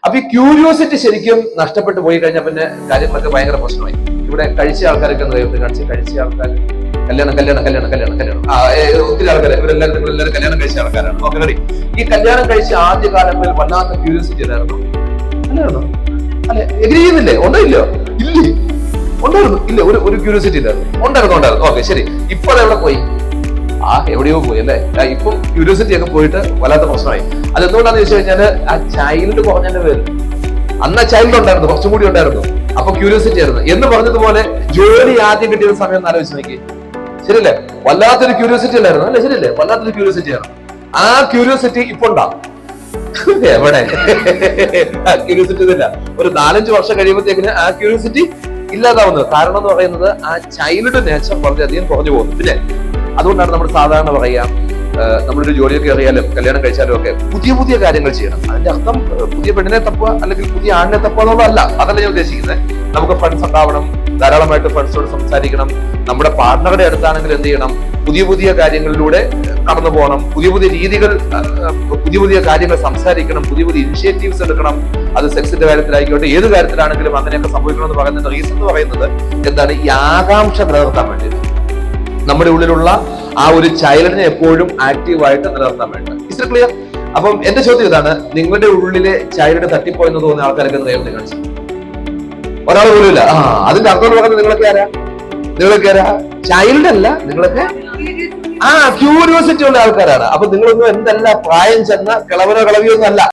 അപ്പൊ ഈ ക്യൂരിയോസിറ്റി ശരിക്കും നഷ്ടപ്പെട്ടു പോയി കഴിഞ്ഞാൽ പിന്നെ കാര്യങ്ങളൊക്കെ ഭയങ്കര പ്രശ്നമായി. ഇവിടെ കഴിച്ച ആൾക്കാരൊക്കെ ദൈവത്തെ കാണിച്ച് കഴിച്ച ആൾക്കാർ കല്യാണം കല്യാണം കല്യാണം കല്യാണം കല്യാണം ഒത്തിരി ആൾക്കാർ ഇവരെല്ലാവരും കല്യാണം കഴിച്ച ആൾക്കാരാണ്. Okay ready. ഈ കല്യാണം കഴിച്ച ആദ്യ കാലങ്ങളിൽ വല്ലാത്ത ക്യൂരിയോസിറ്റി ഉണ്ടായിരുന്നു. അല്ലായിരുന്നോ? അല്ലെ, എഗ്രി ചെയ്യുന്നില്ലേ? ഉണ്ടോ? ഇല്ലേ? ഉണ്ടായിരുന്നു. ഇല്ല, ഒരു ക്യൂരിയോസിറ്റി ഉണ്ടായിരുന്നു. ഓക്കെ ശരി. ഇപ്പോൾ എവിടെ പോയി? എവിടെയോ പോയി അല്ലേ? ഇപ്പം ക്യൂരിയോസിറ്റി ഒക്കെ പോയിട്ട് വല്ലാത്ത പ്രശ്നമായി. അത് എന്തുകൊണ്ടാന്ന് ചോദിച്ചു കഴിഞ്ഞാല് ആ ചൈൽഡ് കുറഞ്ഞതിന്റെ പേര്. അന്ന് ആ ചൈൽഡ് ഉണ്ടായിരുന്നു, കുറച്ചും കൂടി ഉണ്ടായിരുന്നു. അപ്പൊ ക്യൂരിയോസിറ്റി ആയിരുന്നു എന്ന് പറഞ്ഞതുപോലെ ജോലി ആദ്യം കിട്ടിയ സമയം ഒന്ന് ആലോചിച്ച് നോക്കി. ശരിയല്ലേ? വല്ലാത്തൊരു ക്യൂരിയോസിറ്റി അല്ലായിരുന്നു അല്ലെ? ശരിയല്ലേ? വല്ലാത്തൊരു ക്യൂരിയോസിറ്റി ആയിരുന്നു. ആ ക്യൂരിയോസിറ്റി ഇപ്പൊ ഉണ്ടാ എവിടെ? ക്യൂരിയോസിറ്റി ഇല്ല. ഒരു 4-5 വർഷം കഴിയുമ്പോഴത്തേക്കിന് ആ ക്യൂരിയോസിറ്റി ഇല്ലാതാവുന്നത്. കാരണം എന്ന് പറയുന്നത് ആ ചൈൽഡ് നേച്ചർ വളരെയധികം കുറഞ്ഞു പോകുന്നു. പിന്നെ അതുകൊണ്ടാണ് നമ്മൾ സാധാരണ പറയാം, നമ്മളൊരു ജോലിയൊക്കെ അറിയാലും കല്യാണം കഴിച്ചാലും ഒക്കെ പുതിയ പുതിയ കാര്യങ്ങൾ ചെയ്യണം. അതിന്റെ അർത്ഥം പുതിയ പെണ്ണിനെ തപ്പുക അല്ലെങ്കിൽ പുതിയ ആണിനെ തപ്പുക എന്നുള്ളതല്ല. അതല്ല ഞാൻ ഉദ്ദേശിക്കുന്നത്. നമുക്ക് ഫ്രണ്ട്സ് ഉണ്ടാവണം, ധാരാളമായിട്ട് ഫ്രണ്ട്സോട് സംസാരിക്കണം. നമ്മുടെ പാർട്ണറുടെ അടുത്താണെങ്കിൽ എന്ത് ചെയ്യണം? പുതിയ പുതിയ കാര്യങ്ങളിലൂടെ കടന്നു പോകണം. പുതിയ പുതിയ രീതികൾ, പുതിയ പുതിയ കാര്യങ്ങൾ സംസാരിക്കണം. പുതിയ പുതിയ ഇനിഷ്യേറ്റീവ്സ് എടുക്കണം. അത് സെക്സിന്റെ കാര്യത്തിലായിക്കോട്ടെ, ഏത് കാര്യത്തിലാണെങ്കിലും അങ്ങനെയൊക്കെ സംഭവിക്കണം എന്ന് പറയുന്നത് റീസൺ എന്ന് പറയുന്നത് എന്താണ്? ഈ ആകാംക്ഷ നിലനിർത്താൻ വേണ്ടി നമ്മുടെ ഉള്ളിലുള്ള ആ ഒരു ചൈൽഡിനെ എപ്പോഴും ആക്റ്റീവായിട്ട് നിലനിർത്താൻ വേണ്ടി. Is clear? അപ്പം എന്റെ ചോദ്യം ഇതാണ്, നിങ്ങളുടെ ഉള്ളിലെ ചൈൽഡ് തട്ടിപ്പോയെന്ന് തോന്നുന്ന ആൾക്കാരൊക്കെ ദൈവത്തെ കാണിച്ചു. ഒരാൾ പോലും ഇല്ല. അതിന്റെ അർത്ഥം എന്ന് പറയുന്നത് നിങ്ങളൊക്കെ ആരാ? ചൈൽഡ് അല്ല, നിങ്ങളൊക്കെ ക്യൂരിയോസിറ്റി ഉള്ള ആൾക്കാരാണ്. അപ്പൊ നിങ്ങളൊന്നും എന്തല്ല പ്രായം ചെന്ന കിളവനോ കിളവിയോ ഒന്നും അല്ല.